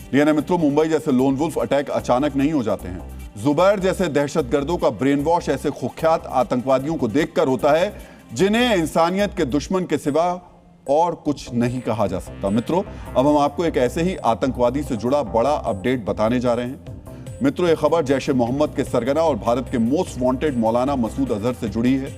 लेकिन मित्रों, मुंबई जैसे लोन वुल्फ अटैक अचानक नहीं हो जाते हैं। जुबैर जैसे दहशतगर्दों का ब्रेन वॉश ऐसे कुख्यात आतंकवादियों को देखकर होता है जिन्हें इंसानियत के दुश्मन के सिवा और कुछ नहीं कहा जा सकता। मित्रों, अब हम आपको एक ऐसे ही आतंकवादी से जुड़ा बड़ा अपडेट बताने जा रहे हैं। मित्रों, यह खबर जैश ए मोहम्मद के सरगना और भारत के मोस्ट वांटेड मौलाना मसूद अजहर से जुड़ी है।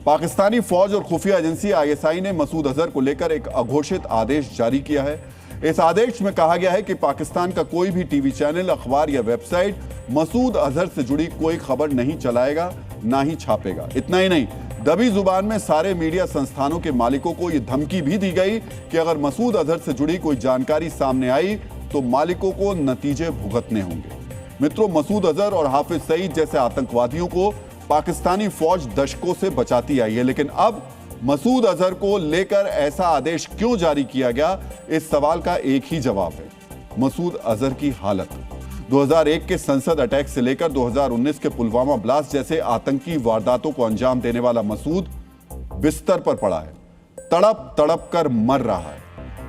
पाकिस्तानी फौज और खुफिया एजेंसी ISI ने मसूद अजहर को लेकर एक अघोषित आदेश जारी किया है। इस आदेश में कहा गया है कि पाकिस्तान का कोई भी टीवी चैनल, अखबार या वेबसाइट मसूद अजहर से जुड़ी कोई खबर नहीं चलाएगा, ना ही छापेगा। इतना ही नहीं, दबी जुबान में सारे मीडिया संस्थानों के मालिकों को यह धमकी भी दी गई कि अगर मसूद अजहर से जुड़ी कोई जानकारी सामने आई तो मालिकों को नतीजे भुगतने होंगे। मित्रों, मसूद अजहर और हाफिज सईद जैसे आतंकवादियों को पाकिस्तानी फौज दशकों से बचाती आई है, लेकिन अब मसूद अजहर को लेकर ऐसा आदेश क्यों जारी किया गया, इस सवाल का एक ही जवाब है, मसूद अजहर की हालत। 2001 के संसद अटैक से लेकर 2019 के पुलवामा ब्लास्ट जैसे आतंकी वारदातों को अंजाम देने वाला मसूद बिस्तर पर पड़ा है, तड़प तड़प कर मर रहा है।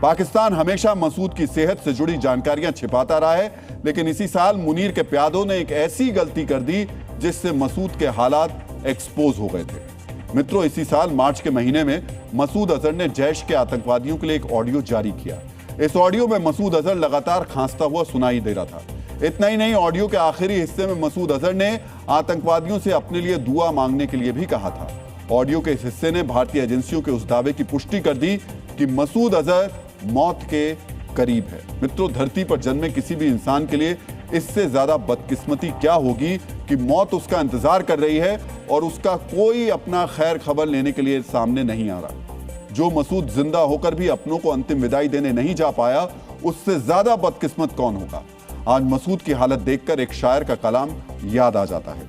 पाकिस्तान हमेशा मसूद की सेहत से जुड़ी जानकारियां छिपाता रहा है, लेकिन इसी साल मुनीर के प्यादों ने एक ऐसी गलती कर दी जिससे मसूद के हालात एक्सपोज हो गए थे। मित्रों, इसी साल मार्च के महीने में मसूद अजहर ने जैश के आतंकवादियों के लिए एक ऑडियो जारी किया। इस ऑडियो में मसूद अजहर लगातार खांसता हुआ सुनाई दे रहा था। इतना ही नहीं, ऑडियो के आखिरी हिस्से में मसूद अजहर ने आतंकवादियों से अपने लिए दुआ मांगने के लिए भी कहा था। ऑडियो के इस हिस्से ने भारतीय एजेंसियों के उस दावे की पुष्टि कर दी कि मसूद अजहर मौत के करीब है। मित्रों, धरती पर जन्मे किसी भी इंसान के लिए इससे ज्यादा बदकिस्मती क्या होगी कि मौत उसका इंतजार कर रही है और उसका कोई अपना खैर खबर लेने के लिए सामने नहीं आ रहा। जो मसूद जिंदा होकर भी अपनों को अंतिम विदाई देने नहीं जा पाया, उससे ज्यादा बदकिस्मत कौन होगा। आज मसूद की हालत देखकर एक शायर का कलाम याद आ जाता है,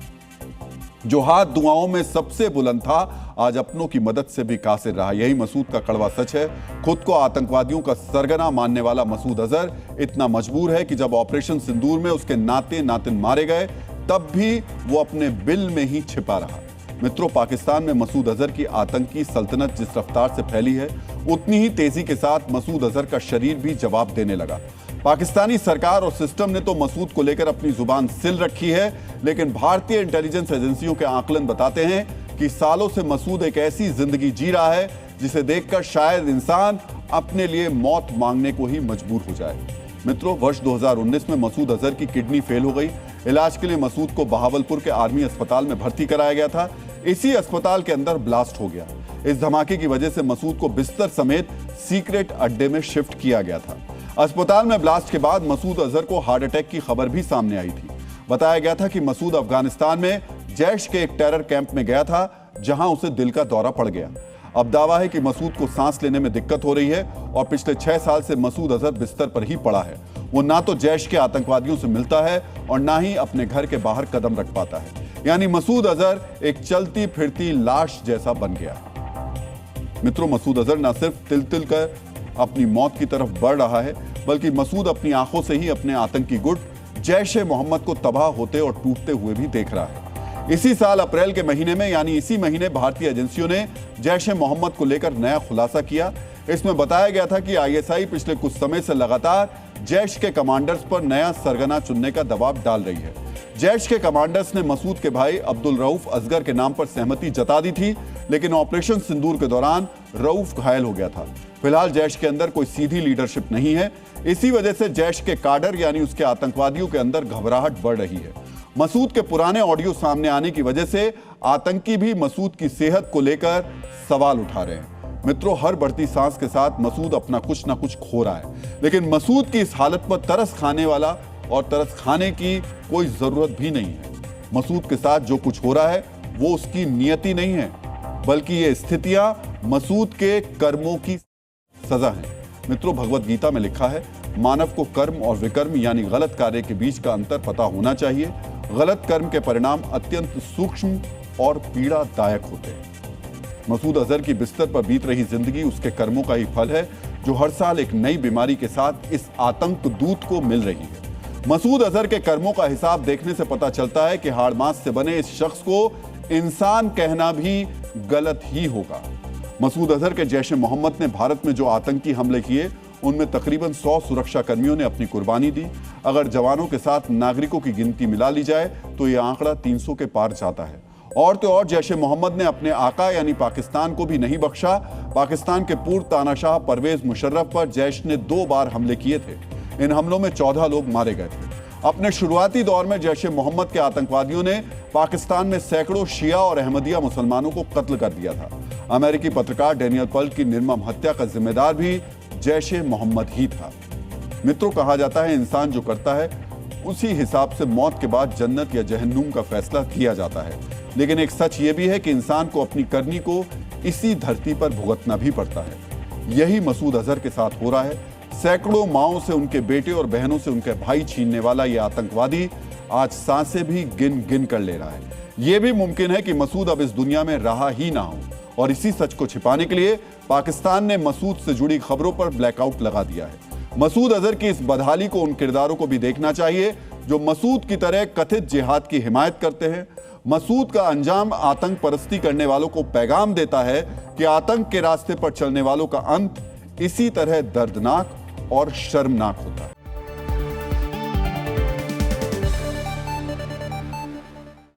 जो हाथ दुआओं में सबसे बुलंद था, आज अपनों की मदद से भी कासिर रहा। यही मसूद का कड़वा सच है। खुद को आतंकवादियों का सरगना मानने वाला मसूद अजहर इतना मजबूर है कि जब ऑपरेशन सिंदूर में उसके नाते नातिन मारे गए, तब भी वो अपने बिल में ही छिपा रहा। मित्रों, पाकिस्तान में मसूद अजहर की आतंकी सल्तनत जिस रफ्तार से फैली है, उतनी ही तेजी के साथ मसूद अजहर का शरीर भी जवाब देने लगा। पाकिस्तानी सरकार और सिस्टम ने तो मसूद को लेकर अपनी जुबान सिल रखी है, लेकिन भारतीय इंटेलिजेंस एजेंसियों के आकलन बताते हैं कि सालों से मसूद एक ऐसी जिंदगी जी रहा है जिसे देखकर शायद इंसान अपने लिए मौत मांगने को ही मजबूर हो जाए। मित्रों, वर्ष 2019 में मसूद अजहर की किडनी फेल हो गई। इलाज के लिए मसूद को बहावलपुर के आर्मी अस्पताल में भर्ती कराया गया था। इसी अस्पताल के अंदर ब्लास्ट हो गया। इस धमाके की वजह से मसूद को बिस्तर समेत सीक्रेट अड्डे में शिफ्ट किया गया था। अस्पताल में ब्लास्ट के बाद मसूद अजहर को हार्ट अटैक की खबर भी सामने आई थी। बताया गया था कि मसूद अफगानिस्तान में जैश के एक टेरर कैंप में गया था, जहां उसे दिल का दौरा पड़ गया। अब दावा है कि मसूद को सांस लेने में दिक्कत हो रही है और पिछले 6 साल से मसूद अजहर बिस्तर पर ही पड़ा है। वो ना तो जैश के आतंकवादियों से मिलता है और ना ही अपने घर के बाहर कदम रख पाता है। यानी मसूद अजहर एक चलती फिरती लाश जैसा बन गया। मित्रों, मसूद अजहर न सिर्फ तिल तिल कर अपनी मौत की तरफ बढ़ रहा है, बल्कि मसूद अपनी आंखों से ही अपने आतंकी गुट जैश ए मोहम्मद को तबाह होते और टूटते हुए भी देख रहा है। इसी साल अप्रैल के महीने में, यानी इसी महीने, भारतीय एजेंसियों ने जैश ए मोहम्मद को लेकर नया खुलासा किया। इसमें बताया गया था कि ISI पिछले कुछ समय से लगातार जैश के कमांडर्स पर नया सरगना चुनने का दबाव डाल रही है। जैश के कमांडर्स ने मसूद के भाई अब्दुल रऊफ असगर के नाम पर सहमति जता दी थी, लेकिन ऑपरेशन सिंदूर के दौरान रऊफ घायल हो गया था। फिलहाल जैश के अंदर कोई सीधी लीडरशिप नहीं है। इसी वजह से जैश के काडर यानी उसके आतंकवादियों के अंदर घबराहट बढ़ रही है। मसूद के पुराने ऑडियो सामने आने की वजह से आतंकी भी मसूद की सेहत को लेकर सवाल उठा रहे हैं। मित्रों, हर बढ़ती सांस के साथ मसूद अपना कुछ ना कुछ खो रहा है, लेकिन मसूद की इस हालत पर तरस खाने वाला और तरस खाने की कोई जरूरत भी नहीं है। मसूद के साथ जो कुछ हो रहा है वो उसकी नियति नहीं है, बल्कि ये स्थितियां मसूद के कर्मों की सजा है। मित्रों, भगवत गीता में लिखा है, मानव को कर्म और विकर्म यानी गलत कार्य के बीच का अंतर पता होना चाहिए। गलत कर्म के परिणाम अत्यंत सूक्ष्म और पीड़ादायक होते हैं। मसूद अजहर की बिस्तर पर बीत रही जिंदगी उसके कर्मों का ही फल है, जो हर साल एक नई बीमारी के साथ इस आतंक दूत को मिल रही है। मसूद अजहर के कर्मों का हिसाब देखने से पता चलता है कि हाड़ मांस से बने इस शख्स को इंसान कहना भी गलत ही होगा। मसूद अजहर के जैश ए मोहम्मद ने भारत में जो आतंकी हमले किए, उनमें तकरीबन 100 सुरक्षा कर्मियों ने अपनी कुर्बानी दी। अगर जवानों के साथ नागरिकों की गिनती मिला ली जाए तो यह आंकड़ा 300 के पार जाता है। और तो और जैश ए मोहम्मद ने अपने आका यानी पाकिस्तान को भी नहीं बख्शा। पाकिस्तान के पूर्व तानाशाह परवेज मुशर्रफ पर जैश ने 2 बार हमले किए थे। इन हमलों में 14 लोग मारे गए थे। अपने शुरुआती दौर में जैश ए मोहम्मद के आतंकवादियों ने पाकिस्तान में सैकड़ों शिया और अहमदिया मुसलमानों को कत्ल कर दिया था। अमेरिकी पत्रकार डेनियल पर्ल की निर्मम हत्या का जिम्मेदार भी जैश ए मोहम्मद ही था। मित्रों, कहा जाता है इंसान जो करता है उसी हिसाब से मौत के बाद जन्नत या जहन्नुम का फैसला किया जाता है। लेकिन एक सच ये भी है कि इंसान को अपनी करनी को इसी धरती पर भुगतना भी पड़ता है। यही मसूद अजहर के साथ हो रहा है। सैकड़ों माओं से उनके बेटे और बहनों से उनके भाई छीनने वाला यह आतंकवादी आज सांसें भी गिन गिन कर ले रहा है। यह भी मुमकिन है कि मसूद अब इस दुनिया में रहा ही ना हो, और इसी सच को छिपाने के लिए पाकिस्तान ने मसूद से जुड़ी खबरों पर ब्लैकआउट लगा दिया है। मसूद अजहर की इस बदहाली को उन किरदारों को भी देखना चाहिए जो मसूद की तरह कथित जिहाद की हिमायत करते हैं। मसूद का अंजाम आतंक परस्ती करने वालों को पैगाम देता है कि आतंक के रास्ते पर चलने वालों का अंत इसी तरह दर्दनाक और शर्मनाक होता है।